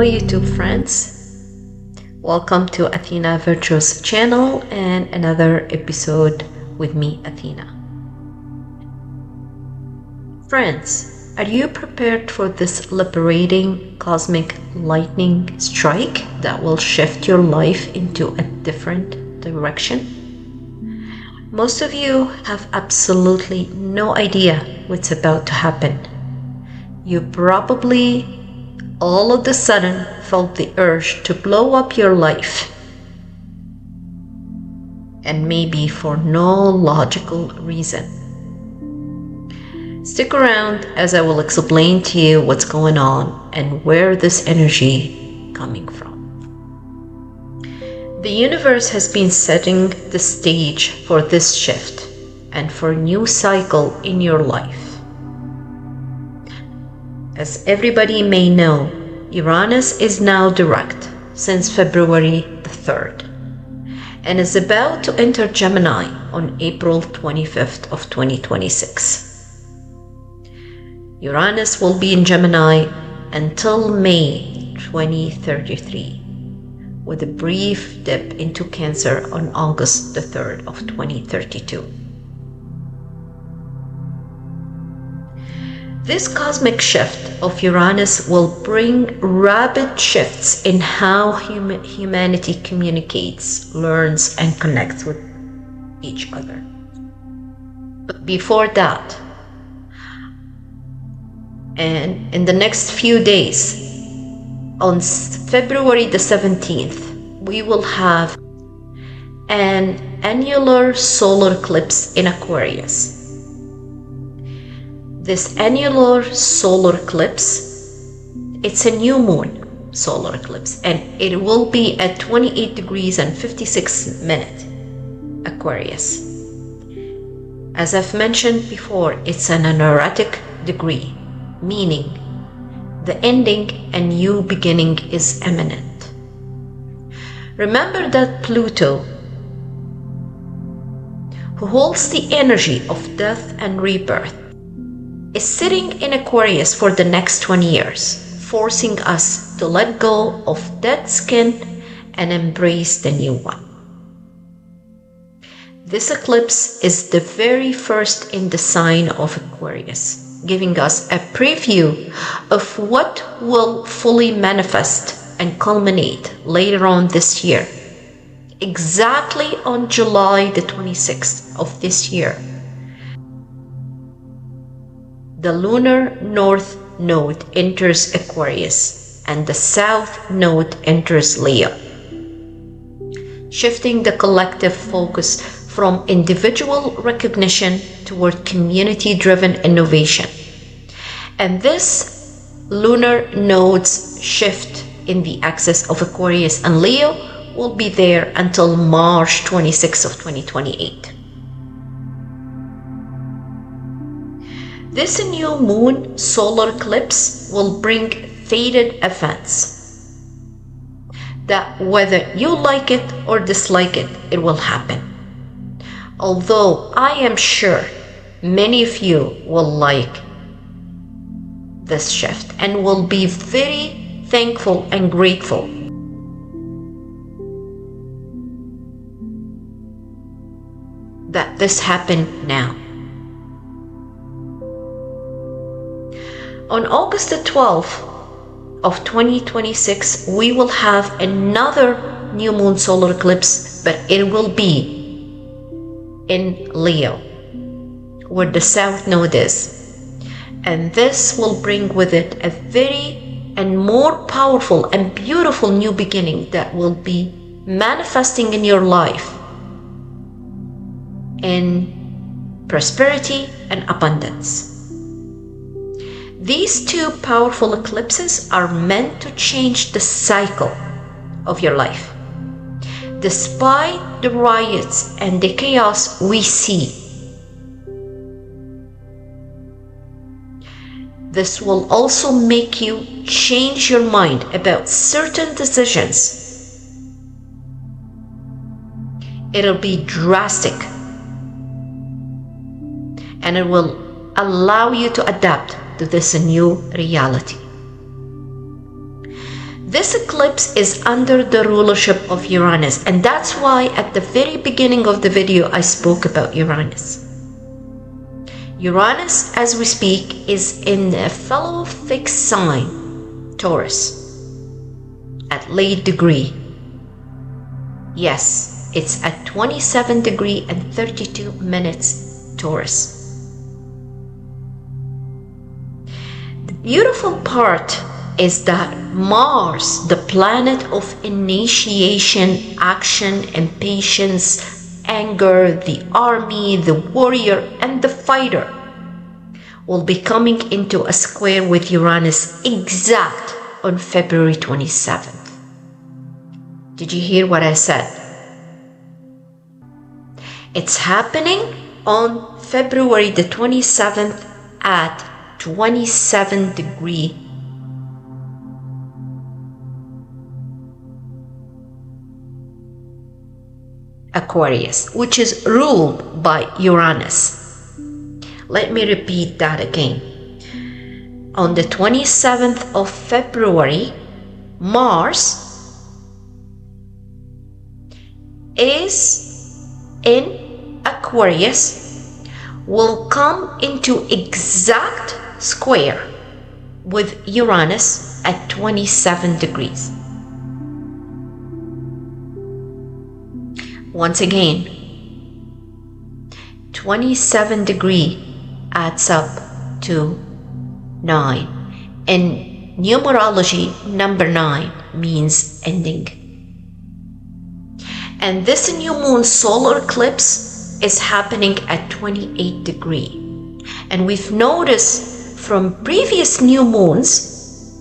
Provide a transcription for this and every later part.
YouTube friends, welcome to Athena Virtues channel and another episode with me, Athena. Friends, are you prepared for this liberating cosmic lightning strike that will shift your life into a different direction? Most of you have absolutely no idea what's about to happen. You probably all of a sudden felt the urge to blow up your life, and maybe for no logical reason. Stick around as I will explain to you what's going on and where this energy coming from. The universe has been setting the stage for this shift and for a new cycle in your life. As everybody may know, Uranus is now direct since February the 3rd and is about to enter Gemini on April 25th of 2026. Uranus will be in Gemini until May 2033, with a brief dip into Cancer on August the 3rd of 2032. This cosmic shift of Uranus will bring rapid shifts in how humanity communicates, learns, and connects with each other. But before that, and in the next few days, on February the 17th, we will have an annular solar eclipse in Aquarius. This annular solar eclipse, it's a new moon solar eclipse, and it will be at 28 degrees and 56 minutes Aquarius. As I've mentioned before, it's an anaretic degree, meaning the ending and new beginning is imminent. Remember that Pluto, who holds the energy of death and rebirth, is sitting in Aquarius for the next 20 years, forcing us to let go of dead skin and embrace the new one. This eclipse is the very first in the sign of Aquarius, giving us a preview of what will fully manifest and culminate later on this year, exactly on July the 26th of this year. The lunar north node enters Aquarius and the south node enters Leo, shifting the collective focus from individual recognition toward community-driven innovation. And this lunar node's shift in the axis of Aquarius and Leo will be there until March 26th of 2028. This new moon solar eclipse will bring fated events that, whether you like it or dislike it, it will happen. Although I am sure many of you will like this shift and will be very thankful and grateful that this happened now. On August the 12th of 2026, we will have another new moon solar eclipse, but it will be in Leo, where the south node is. And this will bring with it a very and more powerful and beautiful new beginning that will be manifesting in your life in prosperity and abundance. These two powerful eclipses are meant to change the cycle of your life. Despite the riots and the chaos we see, this will also make you change your mind about certain decisions. It'll be drastic, and it will allow you to adapt to this new reality. This eclipse is under the rulership of Uranus, and that's why at the very beginning of the video I spoke about Uranus. Uranus, as we speak, is in a fellow fixed sign, Taurus, at late degree. Yes, it's at 27 degree and 32 minutes Taurus. The beautiful part is that Mars, the planet of initiation, action, impatience, anger, the army, the warrior, and the fighter, will be coming into a square with Uranus exact on February 27th. Did you hear what I said? It's happening on February the 27th at 27 degree Aquarius, which is ruled by Uranus. Let me repeat that again. On the 27th of February, Mars is in Aquarius, will come into exact square with Uranus at 27 degrees. Once again, 27 degree adds up to 9. In numerology, number 9 means ending. And this new moon solar eclipse is happening at 28 degree. And we've noticed from previous new moons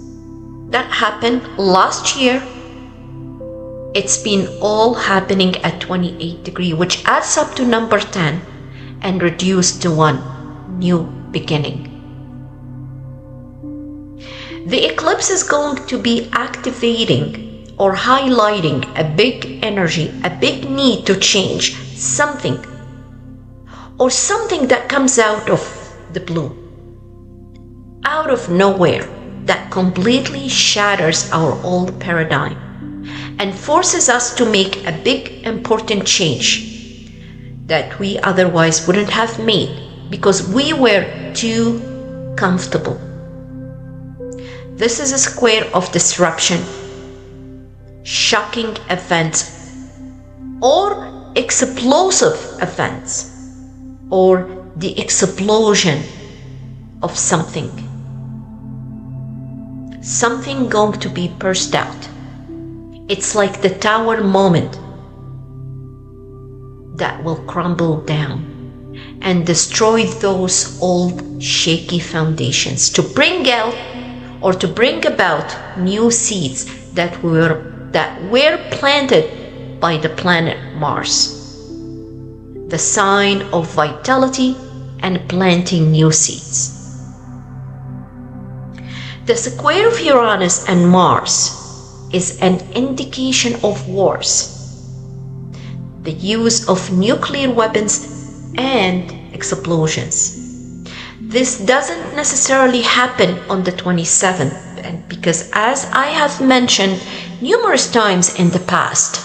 that happened last year, it's been all happening at 28 degree, which adds up to number 10 and reduced to 1 new beginning. The eclipse is going to be activating or highlighting a big energy, a big need to change something, or something that comes out of the blue, out of nowhere, that completely shatters our old paradigm and forces us to make a big important change that we otherwise wouldn't have made because we were too comfortable. This is a square of disruption, shocking events, or explosive events, or the explosion of something going to be burst out. It's like the tower moment that will crumble down and destroy those old shaky foundations to bring out or to bring about new seeds that were planted by the planet Mars, the sign of vitality and planting new seeds. The square of Uranus and Mars is an indication of wars, the use of nuclear weapons and explosions. This doesn't necessarily happen on the 27th, and because as I have mentioned numerous times in the past,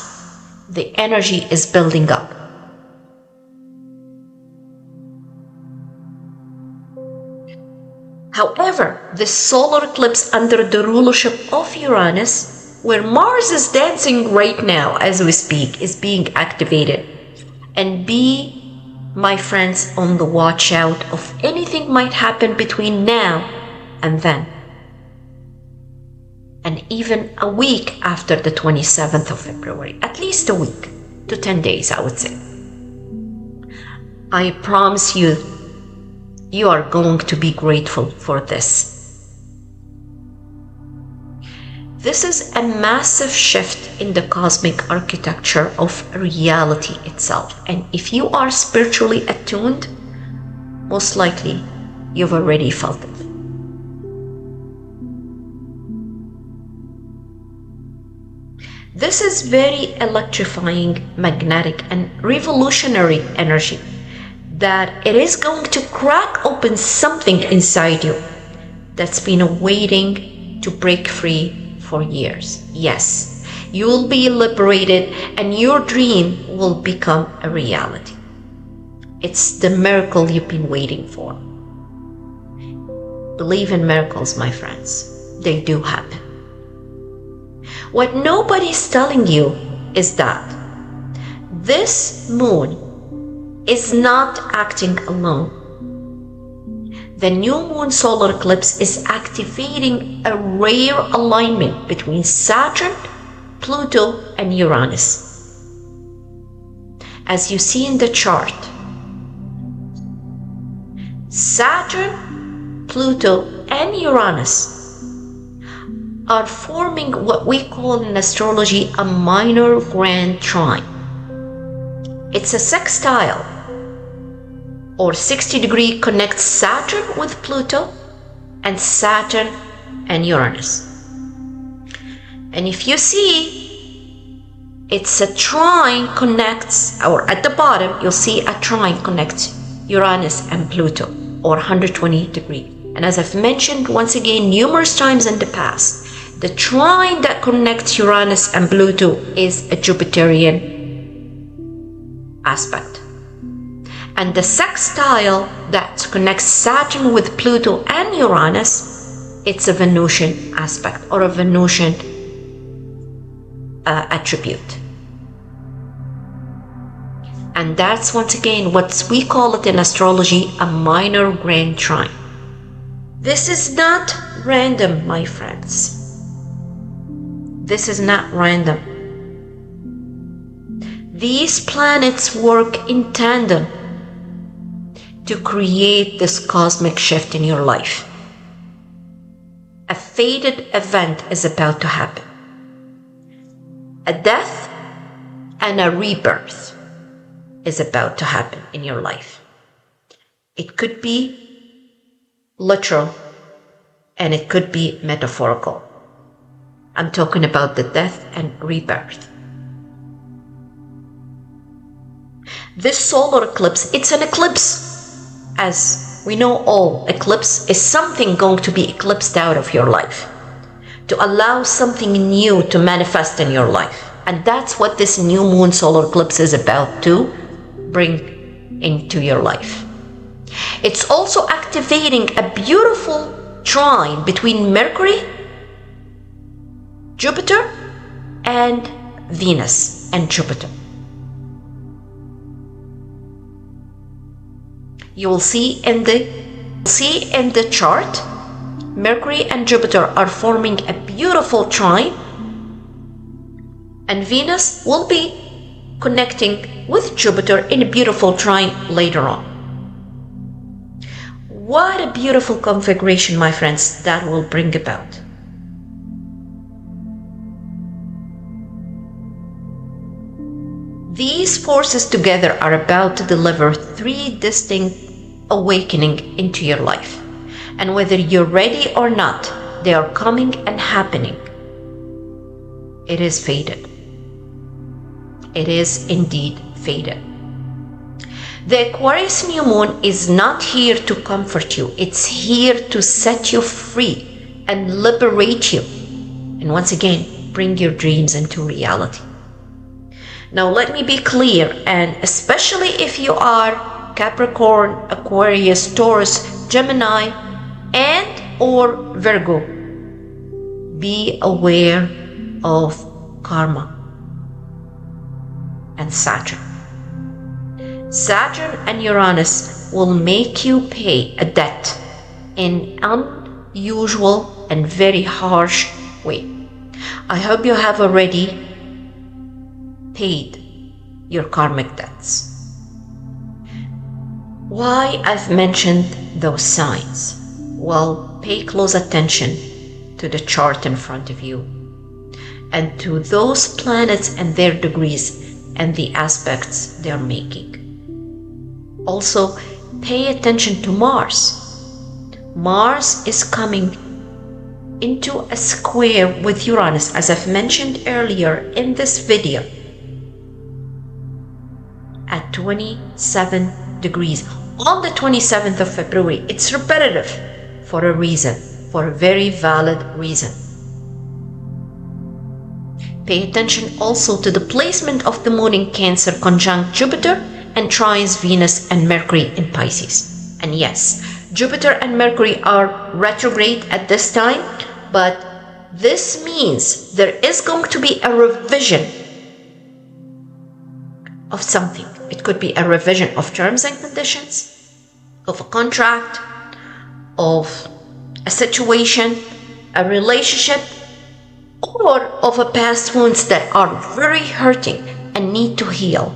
the energy is building up. However, the solar eclipse under the rulership of Uranus, where Mars is dancing right now as we speak, is being activated. And be, my friends, on the watch out of anything might happen between now and then. And even a week after the 27th of February, at least a week to 10 days, I would say. I promise you, you are going to be grateful for this. This is a massive shift in the cosmic architecture of reality itself. And if you are spiritually attuned, most likely you've already felt it. This is very electrifying, magnetic, and revolutionary energy that it is going to crack open something inside you that's been waiting to break free for years. Yes, you will be liberated and your dream will become a reality. It's the miracle you've been waiting for. Believe in miracles, my friends. They do happen. What nobody's telling you is that this moon is not acting alone. The new moon solar eclipse is activating a rare alignment between Saturn, Pluto, and Uranus. As you see in the chart, Saturn, Pluto, and Uranus are forming what we call in astrology a minor grand trine. It's a sextile, or 60-degree connects Saturn with Pluto and Saturn and Uranus. And if you see, it's a trine connects, or at the bottom, you'll see a trine connects Uranus and Pluto, or 120 degree. And as I've mentioned once again numerous times in the past, the trine that connects Uranus and Pluto is a Jupiterian aspect. And the sextile that connects Saturn with Pluto and Uranus, it's a Venusian aspect, or a Venusian attribute. And that's once again what we call it in astrology a minor grand trine. This is not random, my friends. This is not random. These planets work in tandem to create this cosmic shift in your life. A fated event is about to happen. A death and a rebirth is about to happen in your life. It could be literal and it could be metaphorical. I'm talking about the death and rebirth. This solar eclipse, it's an eclipse. As we know all, eclipse is something going to be eclipsed out of your life, to allow something new to manifest in your life. And that's what this new moon solar eclipse is about to bring into your life. It's also activating a beautiful trine between Mercury, Jupiter, and Venus and Jupiter. You will see in the chart, Mercury and Jupiter are forming a beautiful trine, and Venus will be connecting with Jupiter in a beautiful trine later on. What a beautiful configuration, my friends, that will bring about. These forces together are about to deliver 3 distinct awakenings into your life. And whether you're ready or not, they are coming and happening. It is fated. It is indeed fated. The Aquarius new moon is not here to comfort you. It's here to set you free and liberate you. And once again, bring your dreams into reality. Now let me be clear, and especially if you are Capricorn, Aquarius, Taurus, Gemini, and or Virgo, be aware of karma and Saturn. Saturn and Uranus will make you pay a debt in unusual and very harsh way. I hope you have already paid your karmic debts. Why I've mentioned those signs? Well, pay close attention to the chart in front of you and to those planets and their degrees and the aspects they're making. Also, pay attention to Mars. Mars is coming into a square with Uranus, as I've mentioned earlier in this video, at 27 degrees on the 27th of February. It's repetitive for a reason, for a very valid reason. Pay attention also to the placement of the moon in Cancer conjunct Jupiter and trines Venus and Mercury in Pisces. And yes, Jupiter and Mercury are retrograde at this time, but this means there is going to be a revision of something. It could be a revision of terms and conditions, of a contract, of a situation, a relationship, or of a past wounds that are very hurting and need to heal,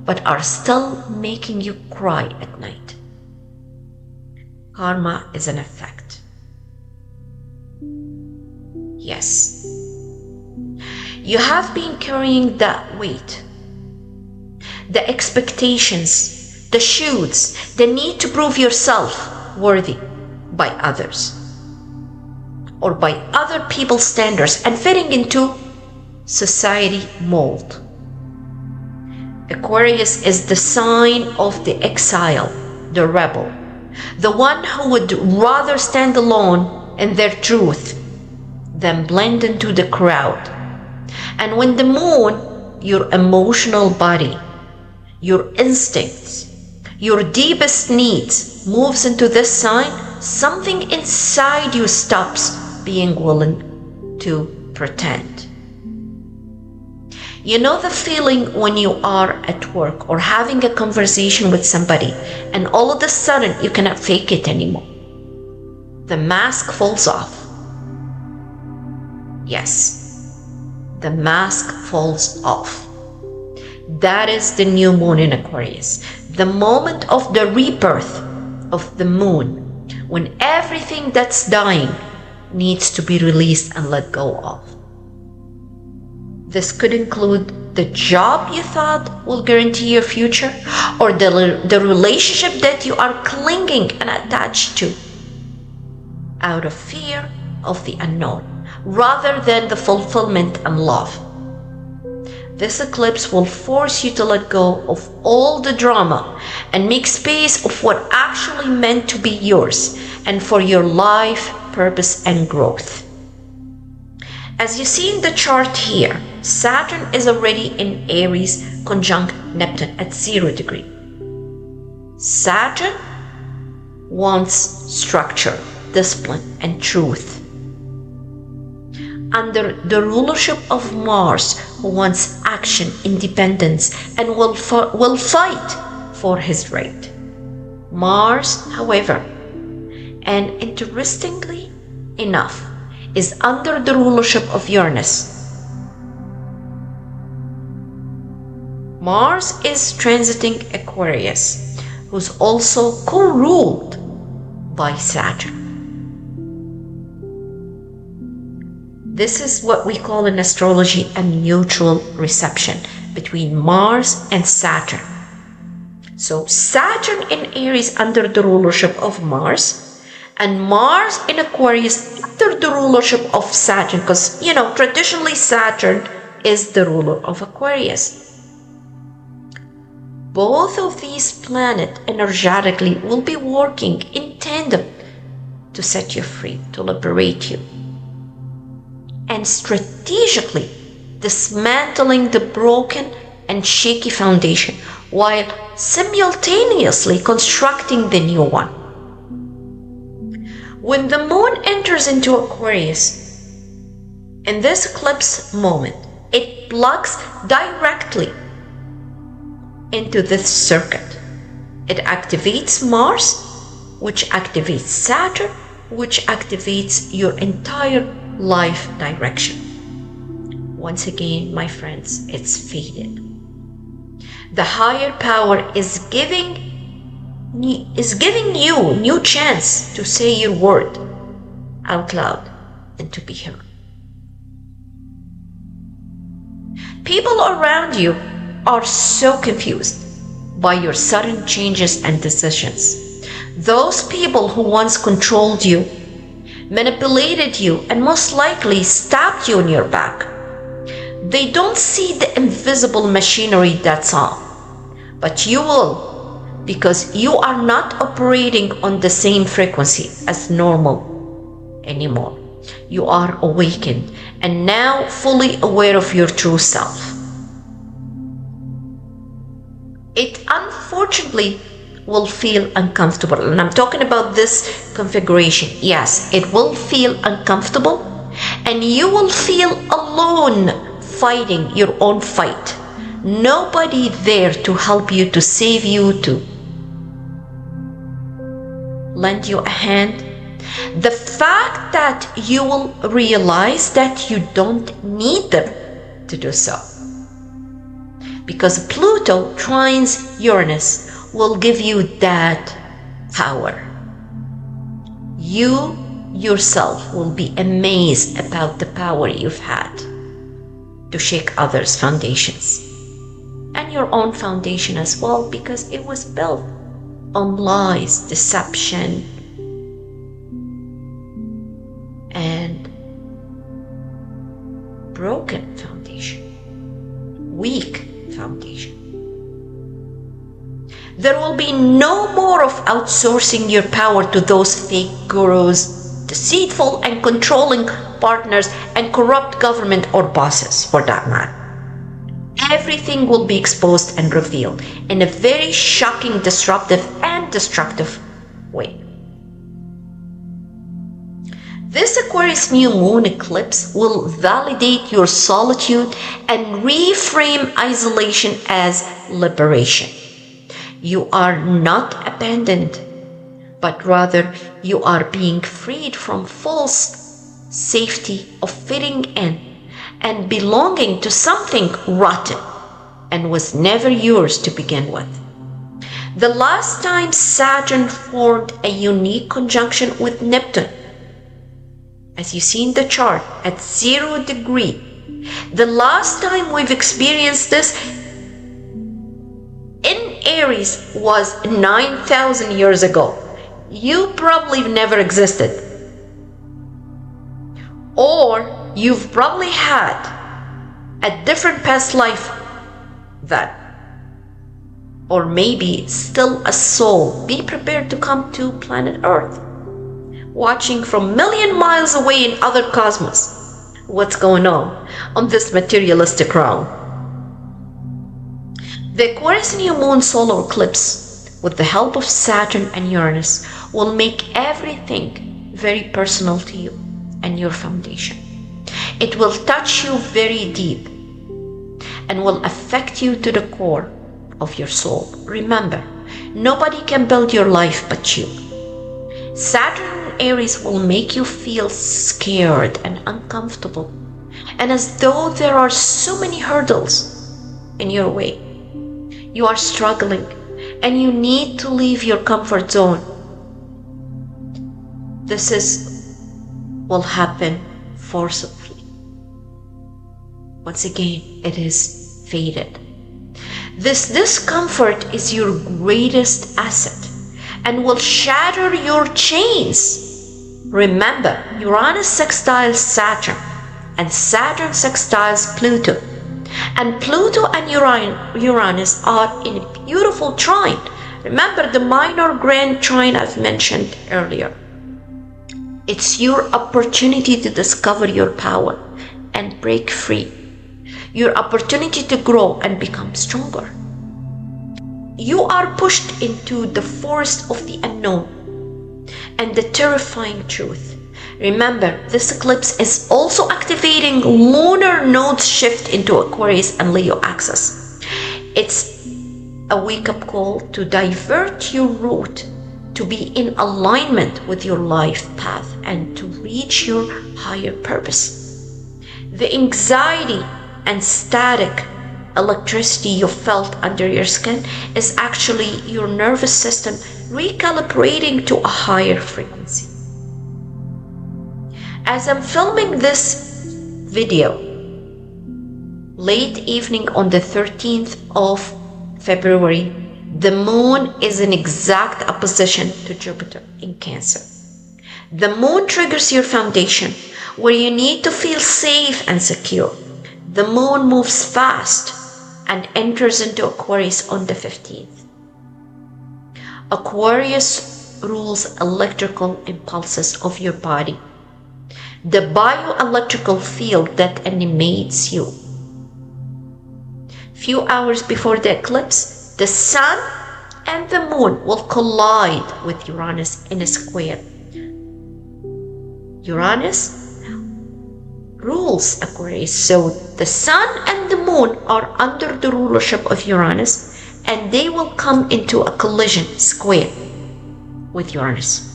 but are still making you cry at night. Karma is an effect. Yes. You have been carrying that weight, the expectations, the shoots, the need to prove yourself worthy by others or by other people's standards and fitting into society mold. Aquarius is the sign of the exile, the rebel, the one who would rather stand alone in their truth than blend into the crowd. And when the moon, your emotional body, your instincts, your deepest needs moves into this sign, something inside you stops being willing to pretend. You know the feeling when you are at work or having a conversation with somebody and all of a sudden you cannot fake it anymore. The mask falls off. Yes, the mask falls off. That is the new moon in Aquarius, the moment of the rebirth of the moon, when everything that's dying needs to be released and let go of. This could include the job you thought will guarantee your future, or the relationship that you are clinging and attached to out of fear of the unknown, rather than the fulfillment and love. This eclipse will force you to let go of all the drama and make space of what actually meant to be yours and for your life, purpose, and growth. As you see in the chart here, Saturn is already in Aries conjunct Neptune at 0 degree. Saturn wants structure, discipline, and truth. Under the rulership of Mars, who wants action, independence, and will fight for his right. Mars, however, and interestingly enough, is under the rulership of Uranus. Mars is transiting Aquarius, who's also co-ruled by Saturn. This is what we call in astrology a mutual reception between Mars and Saturn. So Saturn in Aries under the rulership of Mars, and Mars in Aquarius under the rulership of Saturn, because traditionally Saturn is the ruler of Aquarius. Both of these planets energetically will be working in tandem to set you free, to liberate you, and strategically dismantling the broken and shaky foundation while simultaneously constructing the new one. When the moon enters into Aquarius, in this eclipse moment, it plugs directly into this circuit. It activates Mars, which activates Saturn, which activates your entire life direction. Once again, my friends, it's fated. The higher power is giving you new chance to say your word out loud and to be heard. People around you are so confused by your sudden changes and decisions. Those people who once controlled you, manipulated you, and most likely stabbed you in your back, they don't see the invisible machinery that's on. But you will, because you are not operating on the same frequency as normal anymore. You are awakened and now fully aware of your true self. It unfortunately will feel uncomfortable, and I'm talking about this configuration. Yes, it will feel uncomfortable, and you will feel alone fighting your own fight. Nobody there to help you, to save you, to lend you a hand. The fact that you will realize that you don't need them to do so, because Pluto trines Uranus will give you that power. You yourself will be amazed about the power you've had to shake others' foundations, and your own foundation as well, because it was built on lies, deception, and broken foundation, weak foundation. There will be no more of outsourcing your power to those fake gurus, deceitful and controlling partners, and corrupt government or bosses, for that matter. Everything will be exposed and revealed in a very shocking, disruptive, and destructive way. This Aquarius new moon eclipse will validate your solitude and reframe isolation as liberation. You are not abandoned, but rather you are being freed from false safety of fitting in and belonging to something rotten and was never yours to begin with. The last time Saturn formed a unique conjunction with Neptune, as you see in the chart, at 0 degree, the last time we've experienced this in Aries was 9,000 years ago. You probably never existed, or you've probably had a different past life then, or maybe still a soul. Be prepared to come to planet Earth, watching from million miles away in other cosmos what's going on this materialistic realm. The Aquarius new moon solar eclipse, with the help of Saturn and Uranus, will make everything very personal to you and your foundation. It will touch you very deep and will affect you to the core of your soul. Remember, nobody can build your life but you. Saturn in Aries will make you feel scared and uncomfortable, and as though there are so many hurdles in your way. You are struggling and you need to leave your comfort zone. This will happen forcibly. Once again, it is fated. This discomfort is your greatest asset and will shatter your chains. Remember, Uranus sextiles Saturn and Saturn sextiles Pluto. And Pluto and Uranus are in a beautiful trine. Remember the minor grand trine I've mentioned earlier. It's your opportunity to discover your power and break free. Your opportunity to grow and become stronger. You are pushed into the forest of the unknown and the terrifying truth. Remember, this eclipse is also activating lunar nodes shift into Aquarius and Leo axis. It's a wake-up call to divert your route, to be in alignment with your life path and to reach your higher purpose. The anxiety and static electricity you felt under your skin is actually your nervous system recalibrating to a higher frequency. As I'm filming this video, late evening on the 13th of February, the moon is in exact opposition to Jupiter in Cancer. The moon triggers your foundation, where you need to feel safe and secure. The moon moves fast and enters into Aquarius on the 15th. Aquarius rules electrical impulses of your body. the bioelectrical field that animates you. Few hours before the eclipse, the sun and the moon will collide with Uranus in a square. Uranus rules Aquarius, so the sun and the moon are under the rulership of Uranus, and they will come into a collision square with Uranus.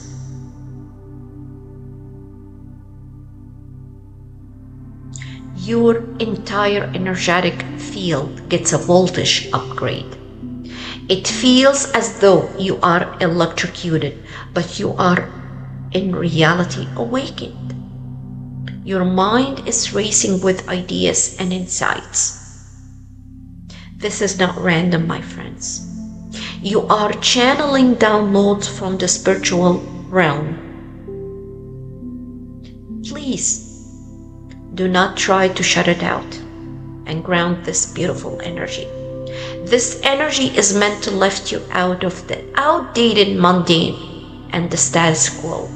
Your entire energetic field gets a voltage upgrade. It feels as though you are electrocuted, but you are in reality awakened. Your mind is racing with ideas and insights. This is not random, my friends. You are channeling downloads from the spiritual realm. Please do not try to shut it out and ground this beautiful energy. This energy is meant to lift you out of the outdated, mundane, and the status quo.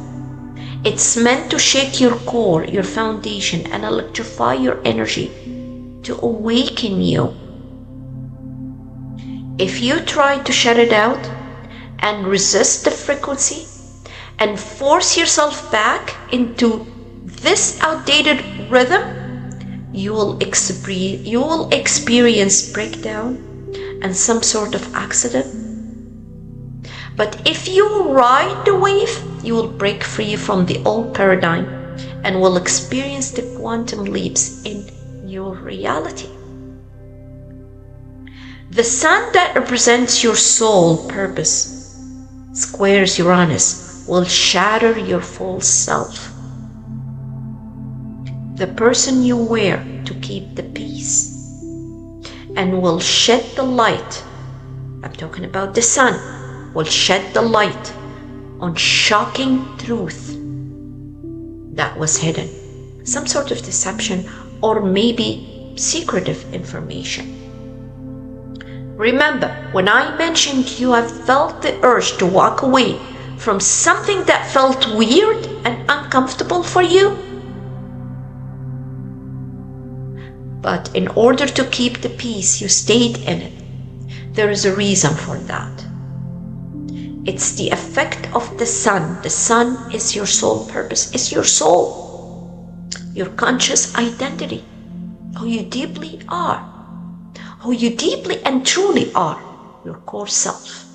It's meant to shake your core, your foundation, and electrify your energy to awaken you. If you try to shut it out and resist the frequency and force yourself back into this outdated rhythm, you will experience breakdown and some sort of accident. But if you ride the wave, you will break free from the old paradigm and will experience the quantum leaps in your reality. The sun that represents your soul purpose squares Uranus will shatter your false self. The person you wear to keep the peace, and will shed the light. I'm talking about the sun, will shed the light on shocking truth that was hidden, some sort of deception, or maybe secretive information. Remember, when I mentioned you have felt the urge to walk away from something that felt weird and uncomfortable for you? But in order to keep the peace, you stayed in it. There is a reason for that. It's the effect of the sun. The sun is your soul purpose, it's your soul, your conscious identity, who you deeply are, who you deeply and truly are, your core self.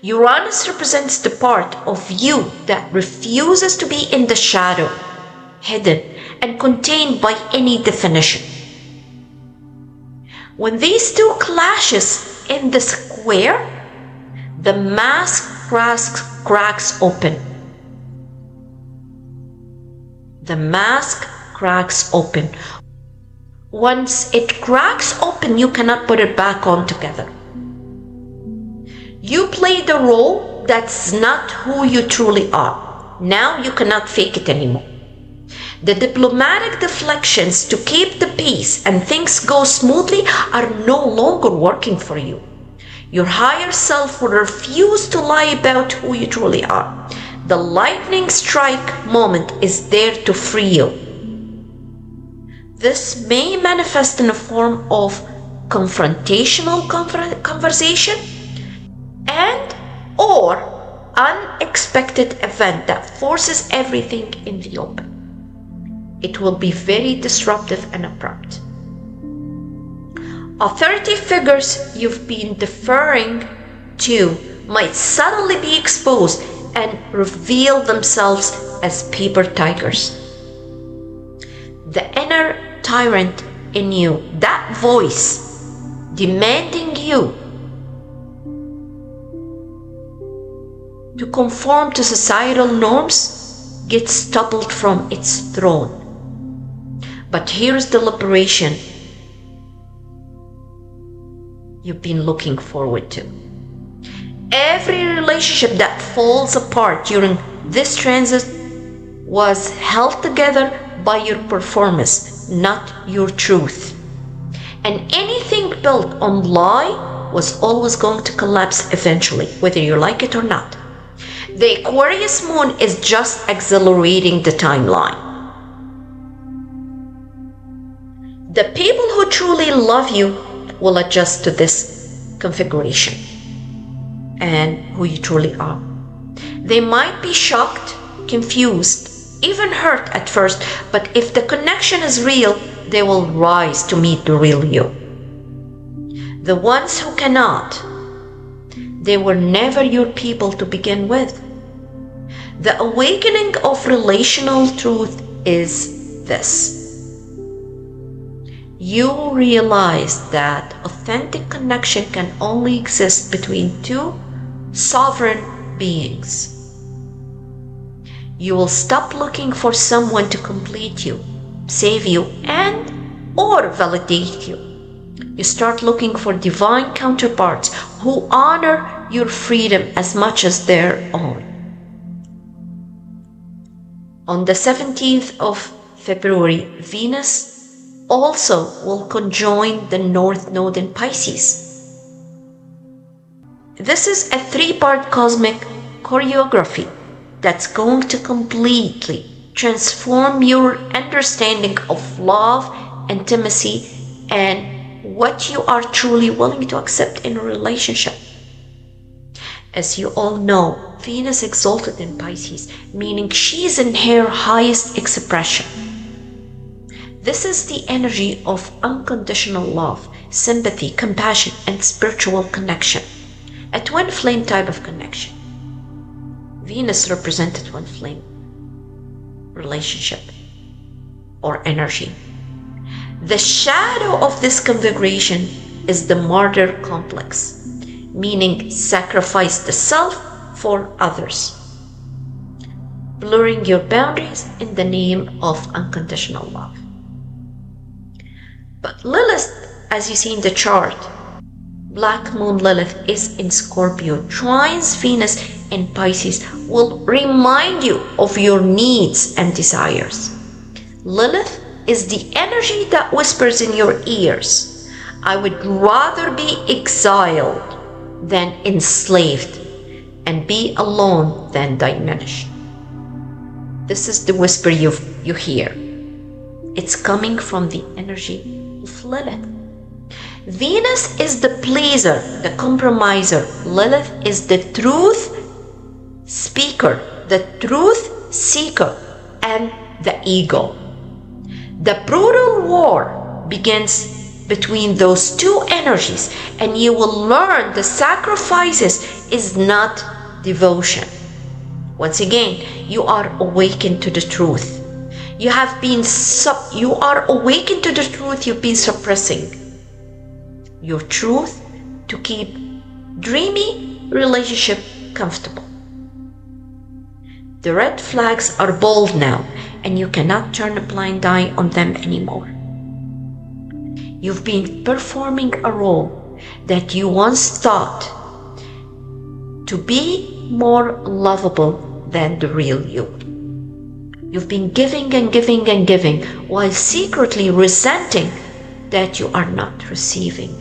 Uranus represents the part of you that refuses to be in the shadow, hidden and contained by any definition. When these two clashes in the square, the mask cracks open. The mask cracks open. Once it cracks open, you cannot put it back on together. You played a role that's not who you truly are. Now you cannot fake it anymore. The diplomatic deflections to keep the peace and things go smoothly are no longer working for you. Your higher self will refuse to lie about who you truly are. The lightning strike moment is there to free you. This may manifest in a form of confrontational conversation and or unexpected event that forces everything in the open. It will be very disruptive and abrupt. Authority figures you've been deferring to might suddenly be exposed and reveal themselves as paper tigers. The inner tyrant in you, that voice demanding you to conform to societal norms, gets toppled from its throne. But here's the liberation you've been looking forward to. Every relationship that falls apart during this transit was held together by your performance, not your truth. And anything built on lie was always going to collapse eventually, whether you like it or not. The Aquarius moon is just accelerating the timeline. The people who truly love you will adjust to this configuration and who you truly are. They might be shocked, confused, even hurt at first, but if the connection is real, they will rise to meet the real you. The ones who cannot, they were never your people to begin with. The awakening of relational truth is this. You realize that authentic connection can only exist between two sovereign beings. You will stop looking for someone to complete you, save you, and or validate you. You start looking for divine counterparts who honor your freedom as much as their own. On the 17th of February, Venus also will conjoin the North Node in Pisces. This is a three-part cosmic choreography that's going to completely transform your understanding of love, intimacy, and what you are truly willing to accept in a relationship. As you all know, Venus exalted in Pisces, meaning she's in her highest expression. This is the energy of unconditional love, sympathy, compassion, and spiritual connection. A twin flame type of connection. Venus represented twin flame relationship or energy. The shadow of this configuration is the martyr complex, meaning sacrifice the self for others, blurring your boundaries in the name of unconditional love. But Lilith, as you see in the chart, Black Moon Lilith is in Scorpio, trines Venus in Pisces, will remind you of your needs and desires. Lilith is the energy that whispers in your ears, I would rather be exiled than enslaved, and be alone than diminished. This is the whisper you hear. It's coming from the energy of Lilith. Venus is the pleaser, the compromiser. Lilith is the truth speaker, the truth seeker, and the ego. The brutal war begins between those two energies, and you will learn the sacrifices is not devotion. Once again, you are awakened to the truth. You are awakened to the truth you've been suppressing. Your truth to keep dreamy relationship comfortable. The red flags are bold now, and you cannot turn a blind eye on them anymore. You've been performing a role that you once thought to be more lovable than the real you. You've been giving and giving and giving while secretly resenting that you are not receiving.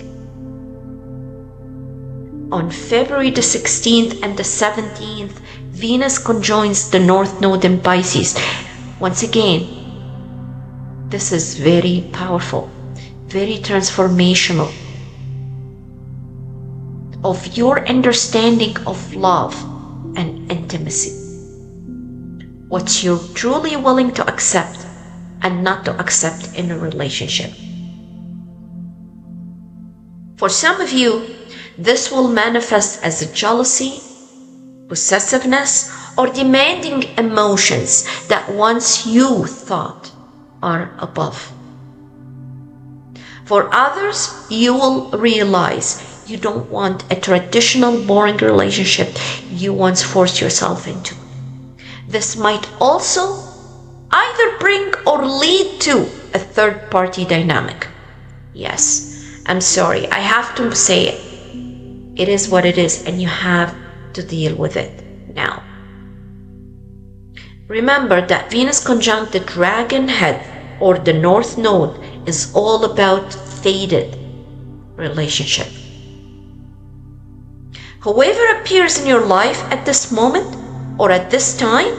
On February the 16th and the 17th, Venus conjoins the North Node in Pisces. Once again, this is very powerful, very transformational of your understanding of love and intimacy. What you're truly willing to accept and not to accept in a relationship. For some of you, this will manifest as a jealousy, possessiveness, or demanding emotions that once you thought are above. For others, you will realize you don't want a traditional boring relationship you once forced yourself into. This might also either bring or lead to a third-party dynamic. Yes, I'm sorry, I have to say it. It is what it is, and you have to deal with it now. Remember that Venus conjunct the dragon head or the North Node is all about fated relationship. Whoever appears in your life at this moment or at this time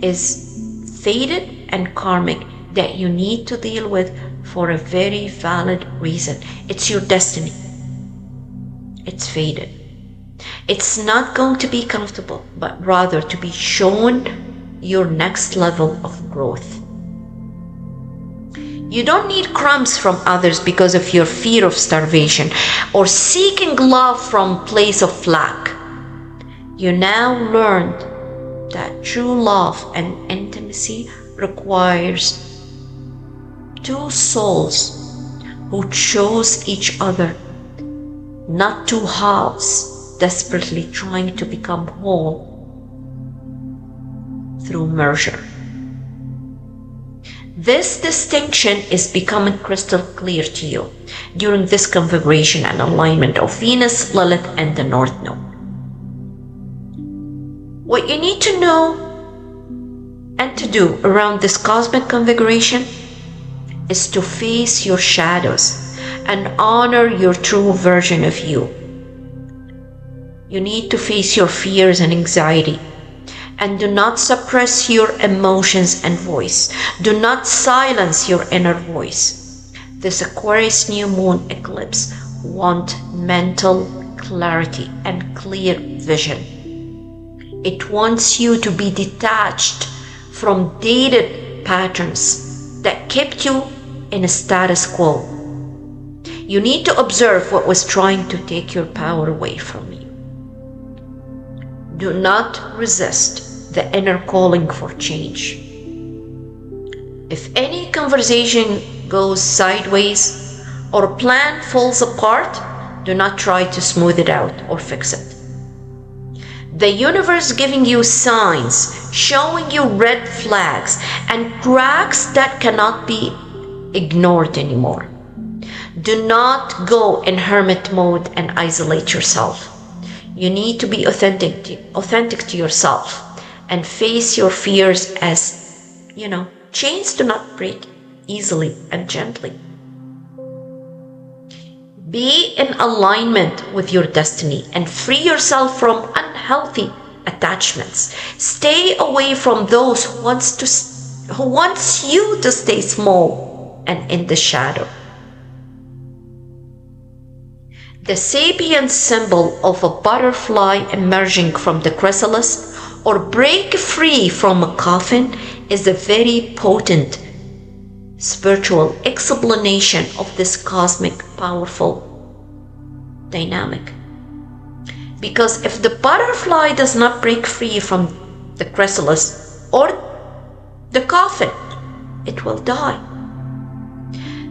is fated and karmic, that you need to deal with for a very valid reason. It's your destiny. It's fated. It's not going to be comfortable, but rather to be shown your next level of growth. You don't need crumbs from others because of your fear of starvation or seeking love from a place of lack. You now learned that true love and intimacy requires two souls who chose each other, not two halves desperately trying to become whole through merger. This distinction is becoming crystal clear to you during this configuration and alignment of Venus, Lilith, and the North Node. What you need to know and to do around this cosmic configuration is to face your shadows and honor your true version of you. You need to face your fears and anxiety, and do not suppress your emotions and voice. Do not silence your inner voice. This Aquarius new moon eclipse wants mental clarity and clear vision. It wants you to be detached from dated patterns that kept you in a status quo. You need to observe what was trying to take your power away from you. Do not resist the inner calling for change. If any conversation goes sideways or a plan falls apart, do not try to smooth it out or fix it. The universe giving you signs, showing you red flags and cracks that cannot be ignored anymore. Do not go in hermit mode and isolate yourself. You need to be authentic to yourself and face your fears as, chains do not break easily and gently. Be in alignment with your destiny and free yourself from unhealthy attachments. Stay away from those who wants you to stay small and in the shadow. The sapient symbol of a butterfly emerging from the chrysalis or break free from a coffin is a very potent spiritual explanation of this cosmic powerful dynamic. Because if the butterfly does not break free from the chrysalis or the coffin, it will die.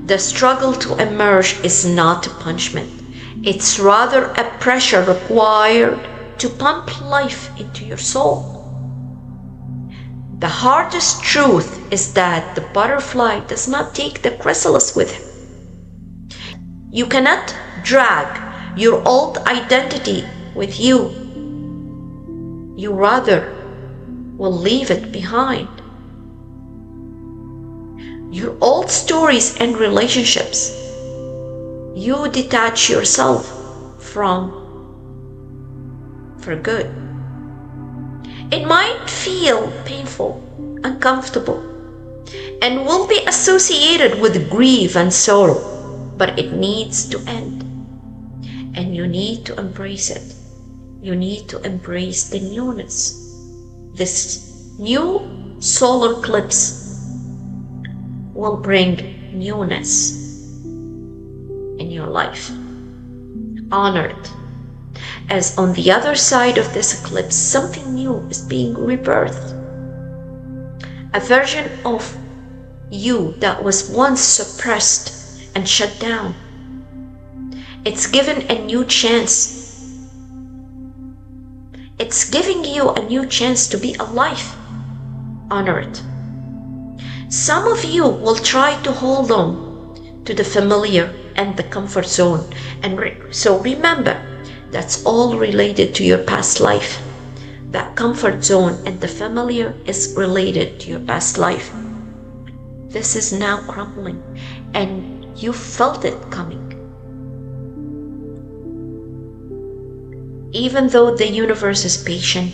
The struggle to emerge is not a punishment. It's rather a pressure required to pump life into your soul. The hardest truth is that the butterfly does not take the chrysalis with him. You cannot drag your old identity with you. You rather will leave it behind. Your old stories and relationships, you detach yourself from for good. It might feel painful, uncomfortable, and will be associated with grief and sorrow, but it needs to end. And you need to embrace it. You need to embrace the newness. This new solar eclipse will bring newness in your life. Honor it, as on the other side of this eclipse, something new is being rebirthed. A version of you that was once suppressed and shut down. It's given a new chance. It's giving you a new chance to be alive. Honor it. Some of you will try to hold on to the familiar and the comfort zone, and so remember, that's all related to your past life. That comfort zone and the familiar is related to your past life. This is now crumbling, and you felt it coming. Even though the universe is patient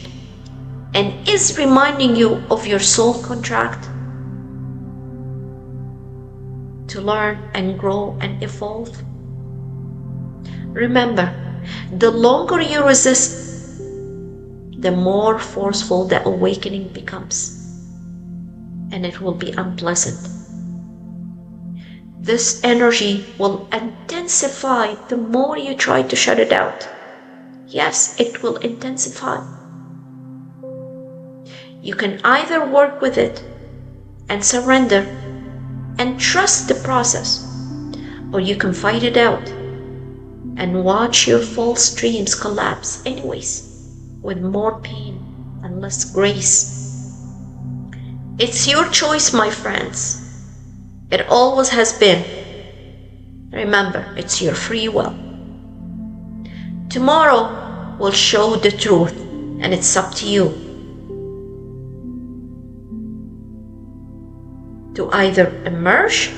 and is reminding you of your soul contract, to learn and grow and evolve. Remember, the longer you resist, the more forceful the awakening becomes, and it will be unpleasant. This energy will intensify the more you try to shut it out. Yes, it will intensify. You can either work with it and surrender and trust the process, or you can fight it out and watch your false dreams collapse anyways, with more pain and less grace. It's your choice, my friends. It always has been. Remember, it's your free will. Tomorrow will show the truth, and it's up to you to either emerge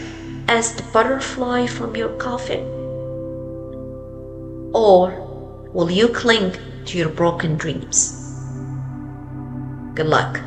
as the butterfly from your coffin, or will you cling to your broken dreams? Good luck.